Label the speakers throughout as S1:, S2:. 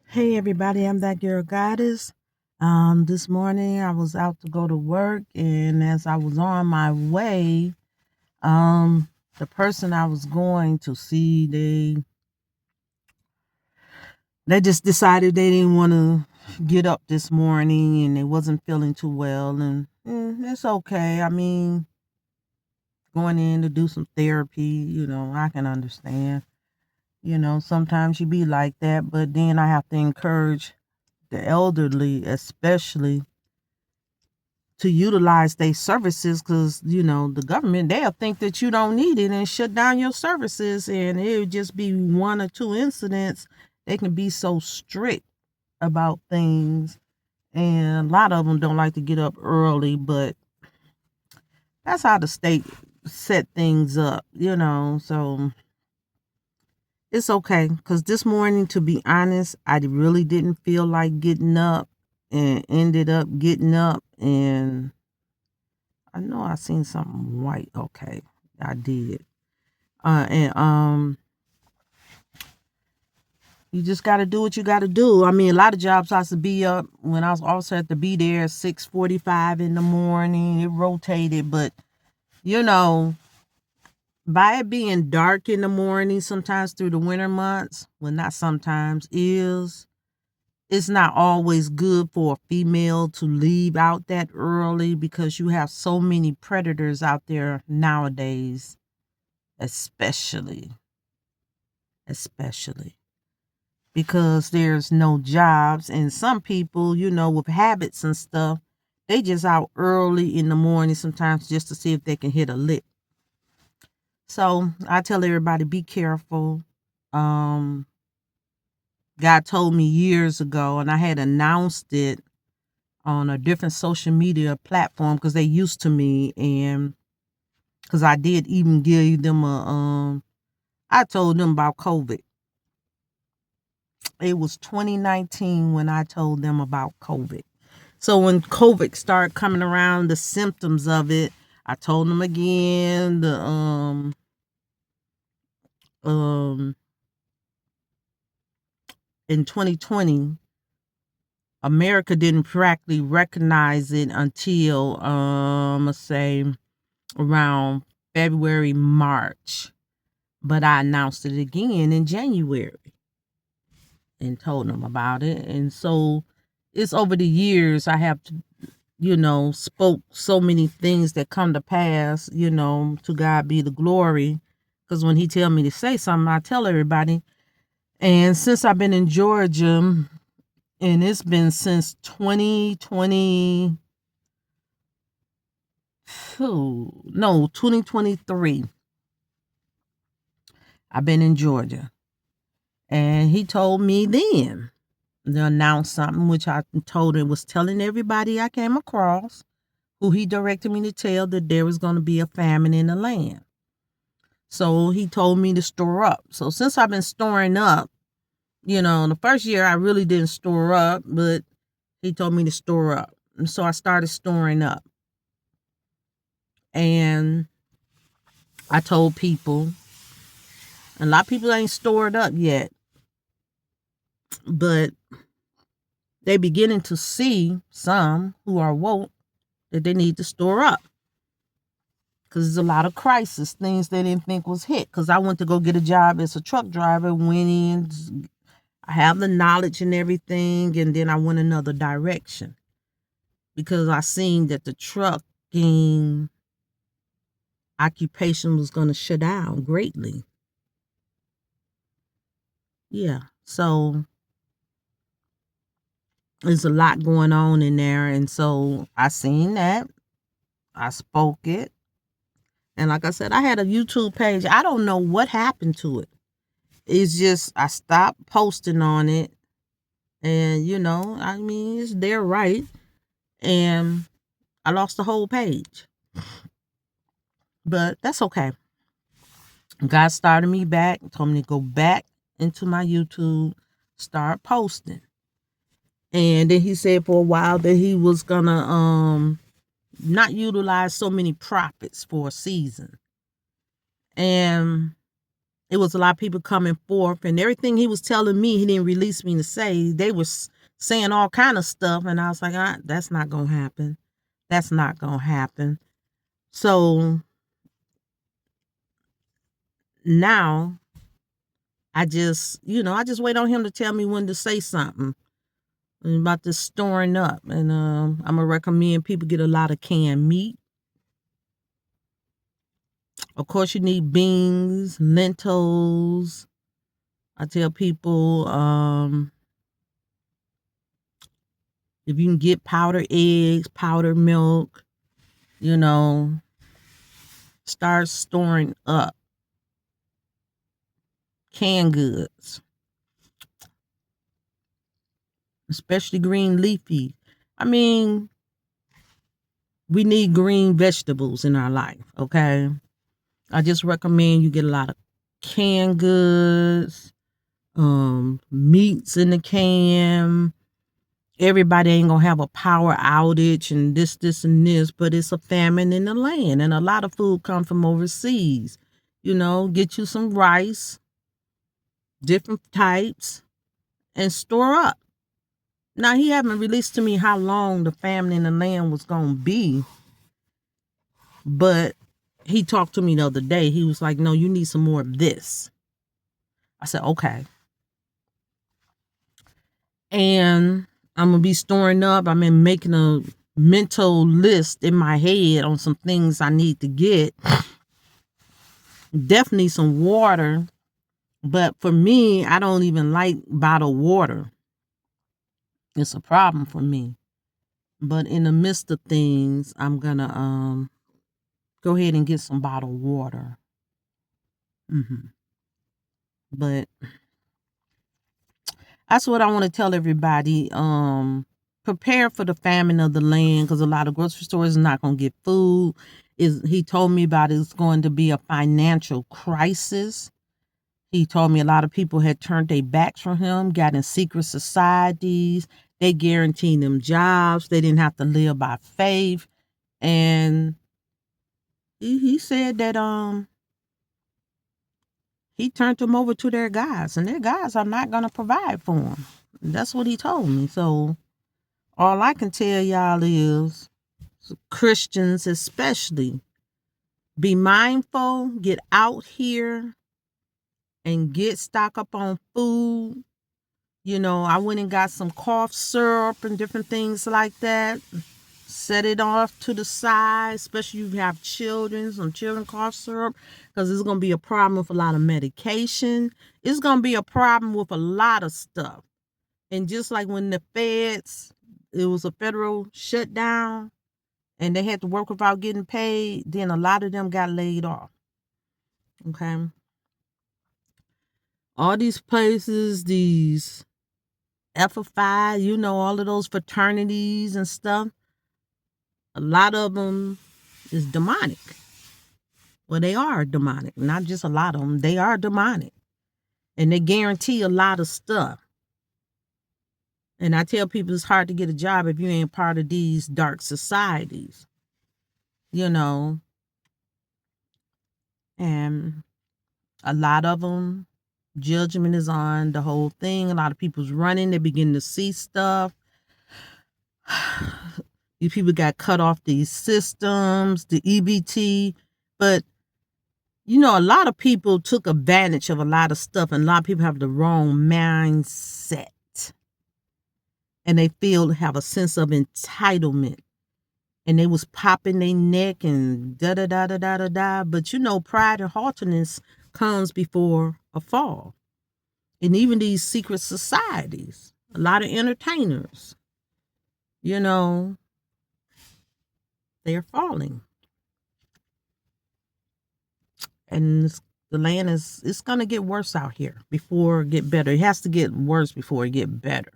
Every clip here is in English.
S1: Hey everybody, I'm that girl goddess. This morning I was out to go to work, and as I was on my way, um, the person I was going to see, they just decided they didn't want to get up this morning, and they wasn't feeling too well, and it's okay. I mean, going in to do some therapy, I can understand. Sometimes you be like that, but then I have to encourage the elderly, especially to utilize their services, because the government, they'll think that you don't need it and shut down your services, and it would just be one or two incidents. They can be so strict about things, and a lot of them don't like to get up early, but that's how the state set things up, so it's okay. Because this morning, to be honest, I really didn't feel like getting up, and ended up getting up, and I know I seen something white. Okay, I did. And you just got to do what you got to do. I mean, a lot of jobs I used to be up when I was also had to be there at 6:45 in the morning. It rotated, but you know, by it being dark in the morning, sometimes through the winter months, well, not sometimes, is it's not always good for a female to leave out that early, because you have so many predators out there nowadays, especially especially because there's no jobs, and some people, with habits and stuff, they just out early in the morning sometimes just to see if they can hit a lick. So I tell everybody, be careful. um God told me years ago, and I had announced it on a different social media platform because they used to me, and because I did even give them I told them about COVID. It was 2019 when I told them about COVID. So when COVID started coming around, the symptoms of it, I told them again. The um in 2020, America didn't practically recognize it until let's say around February, March. But I announced it again in January and told them about it. And so it's over the years I have spoke so many things that come to pass, to God be the glory. Because when he tell me to say something, I tell everybody. And since I've been in Georgia, and it's been since 2022, no, 2023, I've been in Georgia. And he told me then to announce something, which I told him, was telling everybody I came across, who he directed me to tell, that there was going to be a famine in the land. So he told me to store up. So since I've been storing up, the first year I really didn't store up, but he told me to store up. And so I started storing up. And I told people, and a lot of people ain't stored up yet, but they beginning to see, some who are woke, that they need to store up. Because there's a lot of crisis, things they didn't think was hit. Because I went to go get a job as a truck driver, went in, I have the knowledge and everything, and then I went another direction because I seen that the trucking occupation was going to shut down greatly. Yeah, so there's a lot going on in there, and so I seen that. I spoke it, and like I said, I had a YouTube page. I don't know what happened to it. It's just I stopped posting on it, and I mean, it's there, right? And I lost the whole page, but that's okay. God started me back, told me to go back into my YouTube, start posting. And then he said for a while that he was gonna not utilize so many prophets for a season. And it was a lot of people coming forth, and everything he was telling me, he didn't release me to say. They were saying all kind of stuff, and I was like, that's not gonna happen. That's not gonna happen. So now I just wait on him to tell me when to say something about this storing up. And I'm gonna recommend people get a lot of canned meat. Of course, you need beans, lentils. I tell people, if you can get powdered eggs, powdered milk, start storing up canned goods, especially green leafy. I mean, we need green vegetables in our life, okay? I just recommend you get a lot of canned goods, meats in the can. Everybody ain't gonna have a power outage and this, and this, but it's a famine in the land, and a lot of food come from overseas. Get you some rice, different types, and store up. Now, he haven't released to me how long the famine in the land was gonna be, but he talked to me the other day. He was like, no, you need some more of this. I said, okay. And I'm going to be storing up. I'm making a mental list in my head on some things I need to get. Definitely some water. But for me, I don't even like bottled water. It's a problem for me. But in the midst of things, I'm going to go ahead and get some bottled water. But that's what I want to tell everybody. Prepare for the famine of the land, because a lot of grocery stores are not going to get food. He told me about it's going to be a financial crisis. He told me a lot of people had turned their backs from him, got in secret societies. They guaranteed them jobs. They didn't have to live by faith. And he said that he turned them over to their guys, and their guys are not going to provide for them. That's what he told me. So all I can tell y'all is, Christians especially, be mindful, get out here and get stock up on food. I went and got some cough syrup and different things like that. Set it off to the side, especially if you have children, some children cough syrup, because it's going to be a problem with a lot of medication. It's going to be a problem with a lot of stuff. And just like when the feds, it was a federal shutdown and they had to work without getting paid, then a lot of them got laid off. Okay. All these places, these FFI, all of those fraternities and stuff, a lot of them is demonic. Well, they are demonic. Not just a lot of them. They are demonic. And they guarantee a lot of stuff. And I tell people it's hard to get a job if you ain't part of these dark societies. And a lot of them, judgment is on the whole thing. A lot of people's running. They begin to see stuff. These people got cut off these systems, the EBT. But, a lot of people took advantage of a lot of stuff, and a lot of people have the wrong mindset. And they have a sense of entitlement. And they was popping their neck and da-da-da-da-da-da-da. But, pride and haughtiness comes before a fall. And even these secret societies, a lot of entertainers, they're falling. And the land it's going to get worse out here before it get better. It has to get worse before it get better.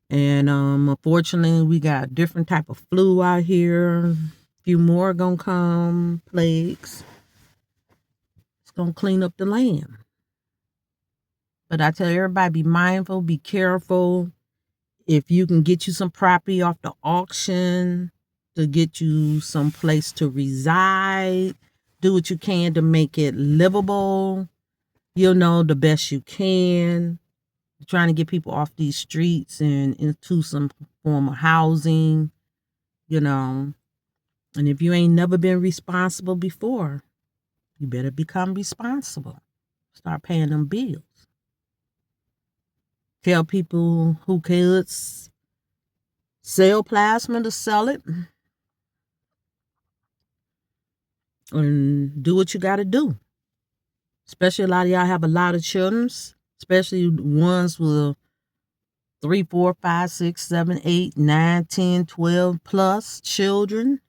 S1: And unfortunately, we got different type of flu out here. A few more going to come, plagues. It's going to clean up the land. But I tell everybody, be mindful, be careful. If you can get you some property off the auction to get you some place to reside, do what you can to make it livable. the best you can. Trying to get people off these streets and into some form of housing, you know. And if you ain't never been responsible before, you better become responsible. Start paying them bills. Tell people who could sell plasma to sell it. And do what you got to do. Especially a lot of y'all have a lot of children, especially ones with 3, 4, 5, 6, 7, 8, 9, 10, 12 plus children.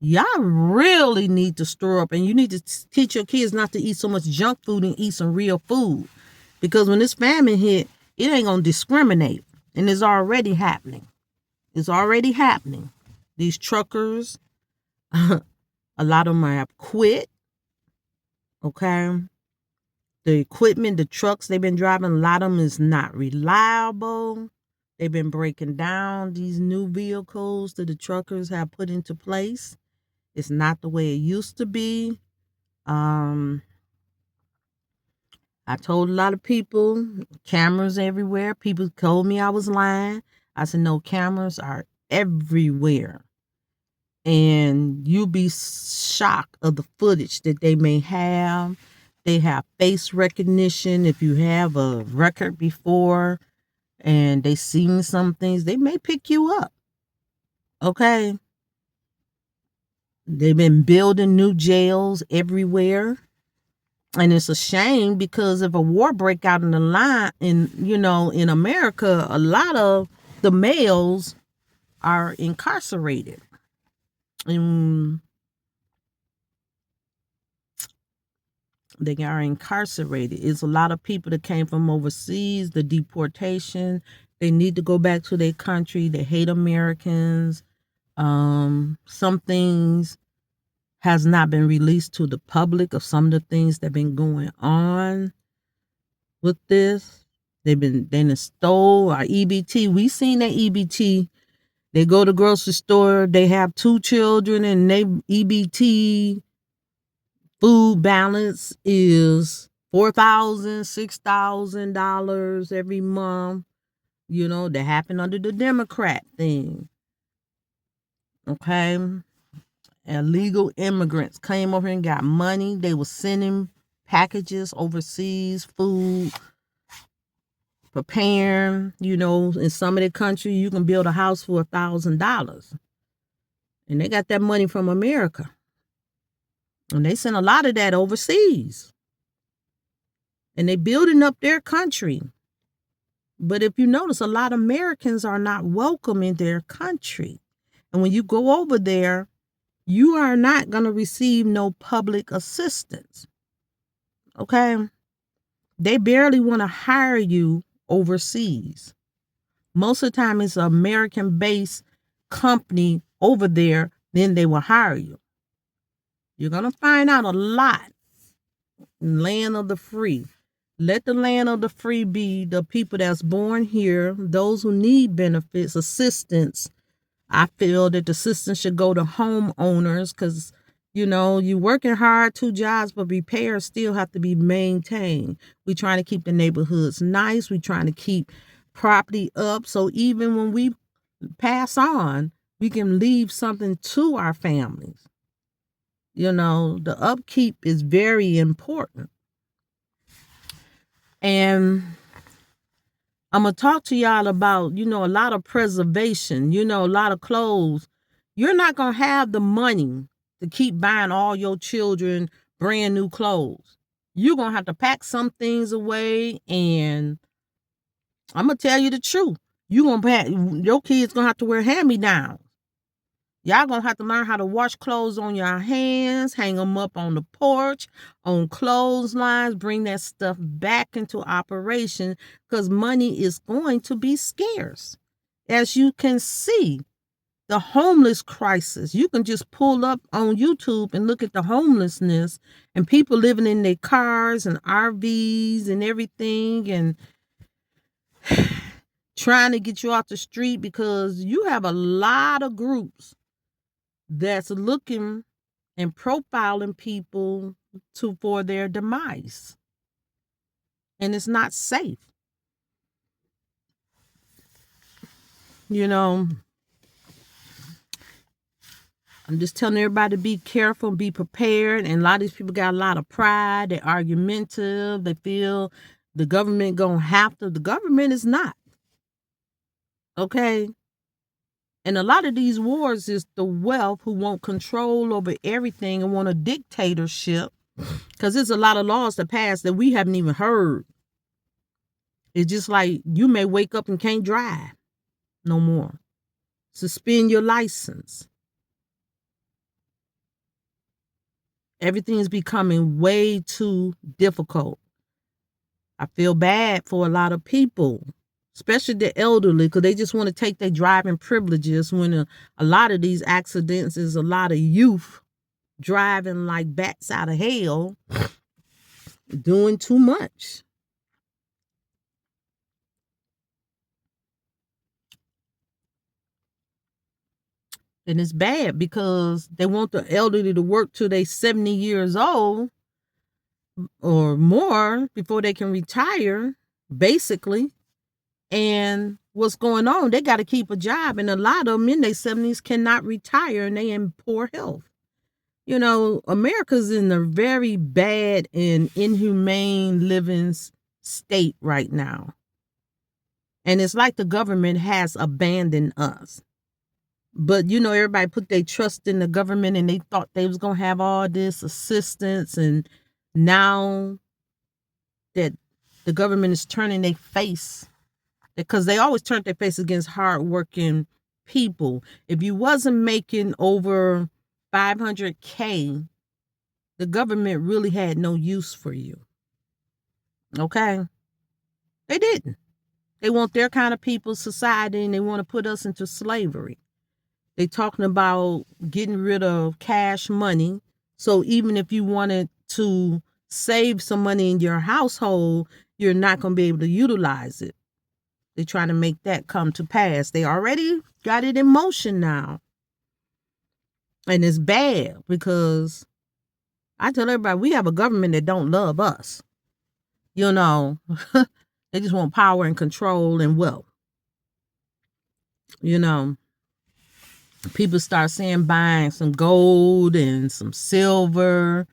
S1: Y'all really need to stir up, and you need to teach your kids not to eat so much junk food and eat some real food. Because when this famine hit, it ain't going to discriminate. And it's already happening. It's already happening. These truckers, a lot of them have quit. Okay. The equipment, the trucks they've been driving, a lot of them is not reliable. They've been breaking down these new vehicles that the truckers have put into place. It's not the way it used to be. I told a lot of people, cameras everywhere. People told me I was lying. I said, no, cameras are everywhere. And you'll be shocked of the footage that they may have. They have face recognition. If you have a record before and they seen some things, they may pick you up. Okay? They've been building new jails everywhere. And it's a shame because if a war break out in the line in America, a lot of the males are incarcerated. And they are incarcerated. It's a lot of people that came from overseas, the deportation. They need to go back to their country. They hate Americans. Some things has not been released to the public of some of the things that have been going on with this. They stole our EBT. We seen that EBT. They go to the grocery store. They have 2 children and they EBT food balance is $4,000, $6,000 every month. That happened under the Democrat thing. Okay. Illegal immigrants came over and got money. They were sending packages overseas, food, preparing. In some of the country, you can build a house for $1,000. And they got that money from America. And they sent a lot of that overseas. And they building up their country. But if you notice, a lot of Americans are not welcome in their country. And when you go over there, you are not going to receive no public assistance. Okay? They barely want to hire you overseas. Most of the time, it's an American-based company over there, then they will hire you. You're going to find out a lot in land of the free. Let the land of the free be the people that's born here, those who need benefits, assistance. I feel that the assistance should go to homeowners because, you're working hard, 2 jobs, but repairs still have to be maintained. We're trying to keep the neighborhoods nice. We're trying to keep property up. So even when we pass on, we can leave something to our families. The upkeep is very important. And I'm going to talk to y'all about, a lot of preservation, a lot of clothes. You're not going to have the money to keep buying all your children brand new clothes. You're going to have to pack some things away. And I'm going to tell you the truth. Your kids going to have to wear hand-me-downs. Y'all going to have to learn how to wash clothes on your hands, hang them up on the porch, on clotheslines, bring that stuff back into operation because money is going to be scarce. As you can see, the homeless crisis, you can just pull up on YouTube and look at the homelessness and people living in their cars and RVs and everything and trying to get you off the street because you have a lot of groups that's looking and profiling people for their demise. and it's not safe. You know, I'm just telling everybody to be careful, be prepared. And a lot of these people got a lot of pride. They're argumentative. They feel the government gonna have to. The government is not. Okay? And a lot of these wars is the wealth who want control over everything and want a dictatorship. Because there's a lot of laws that pass that we haven't even heard. It's just like you may wake up and can't drive no more. Suspend your license. Everything's becoming way too difficult. I feel bad for a lot of people, especially the elderly, because they just want to take their driving privileges when a lot of these accidents is a lot of youth driving like bats out of hell, doing too much. And it's bad because they want the elderly to work till they 70 years old or more before they can retire, basically. And what's going on? They got to keep a job. And a lot of them in their 70s cannot retire and they in poor health. You know, America's in a very bad and inhumane living state right now. And it's like the government has abandoned us. But, you know, everybody put their trust in the government and they thought they was going to have all this assistance. And now that the government is turning their face, because they always turned their face against hardworking people. If you wasn't making over $500K, the government really had no use for you. Okay? They didn't. They want their kind of people's society and they want to put us into slavery. They talking about getting rid of cash money. So even if you wanted to save some money in your household, you're not going to be able to utilize it. They're trying to make that come to pass. They already got it in motion now. And it's bad because I tell everybody, we have a government that don't love us. You know, they just want power and control and wealth. You know, people start saying buying some gold and some silver.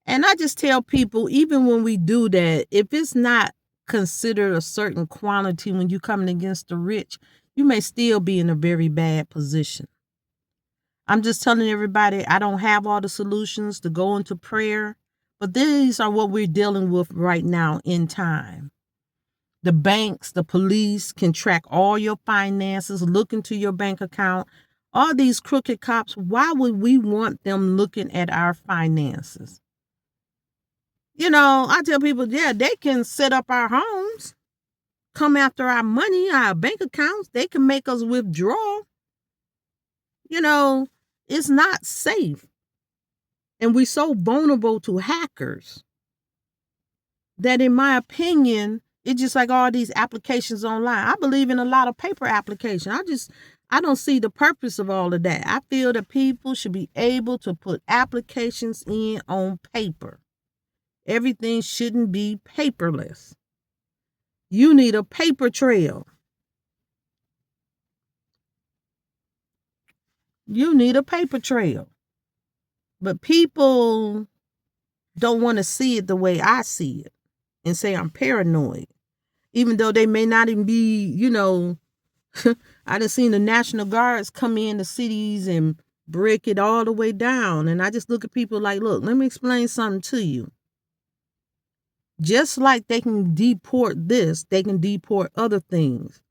S1: And I just tell people, even when we do that, if it's not considered a certain quantity when you're coming against the rich, you may still be in a very bad position. I'm just telling everybody, I don't have all the solutions to go into prayer, but these are what we're dealing with right now in time. The banks, the police can track all your finances, look into your bank account. All these crooked cops, why would we want them looking at our finances? You know, I tell people, yeah, they can set up our homes, come after our money, our bank accounts. They can make us withdraw. You know, it's not safe. And we're so vulnerable to hackers that, in my opinion, it's just like all these applications online. I believe in a lot of paper application. I don't see the purpose of all of that. I feel that people should be able to put applications in on paper. Everything shouldn't be paperless. You need a paper trail. You need a paper trail. But people don't want to see it the way I see it and say I'm paranoid. Even though they may not even be, you know, I done seen the National Guards come in the cities and break it all the way down. And I just look at people like, look, let me explain something to you. Just like they can deport this, they can deport other things.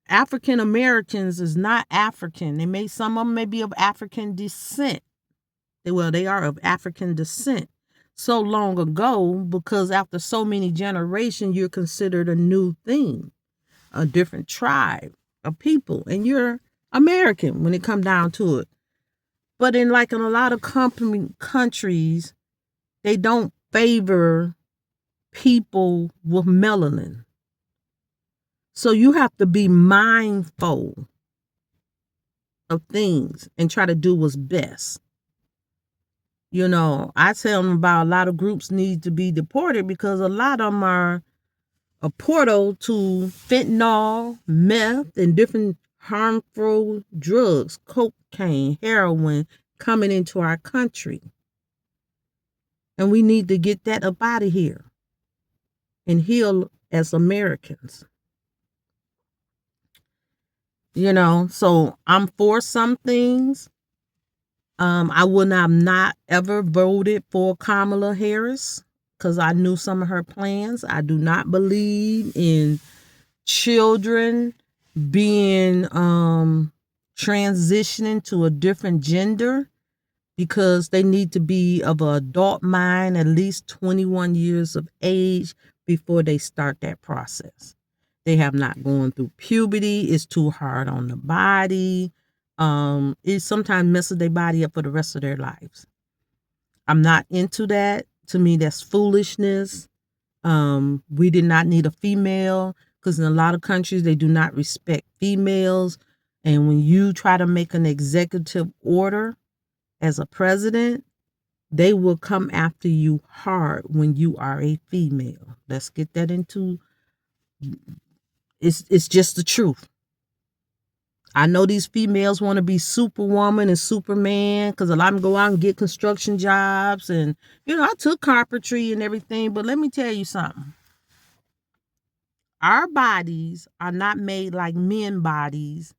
S1: African Americans is not African. Some of them may be of African descent. They are of African descent so long ago, because after so many generations, you're considered a new thing, a different tribe of people, and you're American when it comes down to it. But in a lot of countries, they don't favor people with melanin. So you have to be mindful of things and try to do what's best. I tell them about a lot of groups need to be deported because a lot of them are a portal to fentanyl, meth, and different harmful drugs, cocaine, heroin coming into our country. And we need to get that up out of here and heal as Americans. So I'm for some things. I would have not ever voted for Kamala Harris because I knew some of her plans. I do not believe in children being transitioning to a different gender because they need to be of an adult mind, at least 21 years of age before they start that process. They have not gone through puberty. It's too hard on the body. It sometimes messes their body up for the rest of their lives. I'm not into that. To me, that's foolishness. We did not need a female because in a lot of countries they do not respect females. And when you try to make an executive order as a president, they will come after you hard when you are a female. Let's get that into it's just the truth. I know these females want to be superwoman and superman because a lot of them go out and get construction jobs. And, I took carpentry and everything. But let me tell you something. Our bodies are not made like men bodies,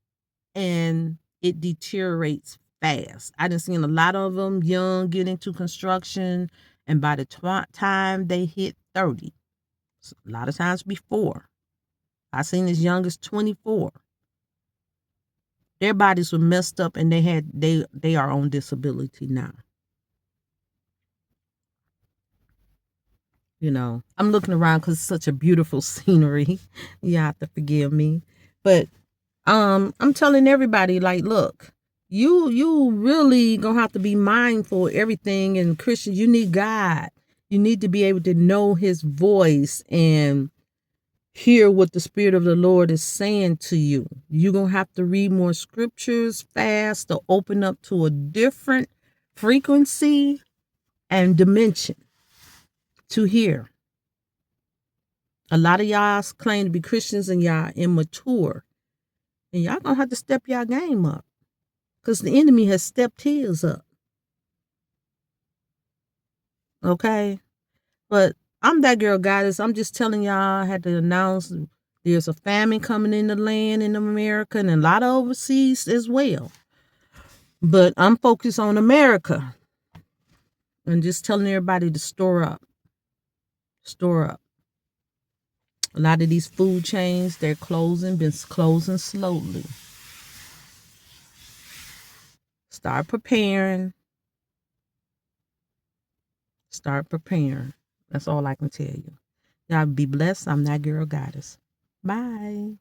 S1: and it deteriorates fast. I done seen a lot of them young get into construction, and by the time they hit 30, a lot of times before, I seen as young as 24. Their bodies were messed up, and they are on disability now. I'm looking around because it's such a beautiful scenery. You have to forgive me, but I'm telling everybody, like, look, you really gonna have to be mindful of everything. And Christians, you need God. You need to be able to know His voice and hear what the Spirit of the Lord is saying to you. You're gonna have to read more scriptures fast to open up to a different frequency and dimension to hear. A lot of y'all claim to be Christians and y'all immature. And y'all gonna have to step y'all game up because the enemy has stepped his up. Okay? But I'm that girl goddess. I'm just telling y'all, I had to announce there's a famine coming in the land in America and a lot of overseas as well. But I'm focused on America and just telling everybody to store up. Store up. A lot of these food chains, they're been closing slowly. Start preparing. Start preparing. That's all I can tell you. Y'all be blessed. I'm that girl goddess. Bye.